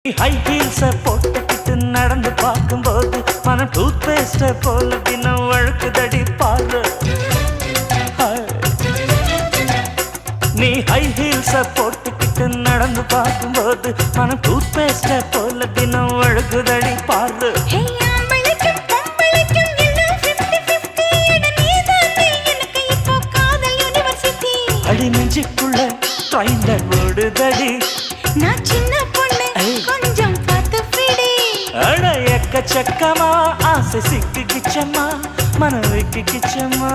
High ஹீல்ஸ போட்டுக்கிட்டு நடந்து பார்க்கும்போது மனம் டூத் பேஸ்ட போல தினம் வழுக்குதடி பாரு. நீ ஹை ஹீல்ஸ போட்டுக்கிட்டு நடந்து பார்க்கும்போது மனம் டூத் பேஸ்ட போல தினம் வழுக்குதடி பாரு. அடி நெஞ்சுக்குள்ள ட்ரைலர் ஓடுதடி. நான் சின்ன பொண்ணு கொஞ்சம் பார்த்து பிடி. அட எக்கச்சக்கமா ஆசை சிக்கிக்கிச்சம்மா மனம் வைக்கிச்சம்மா.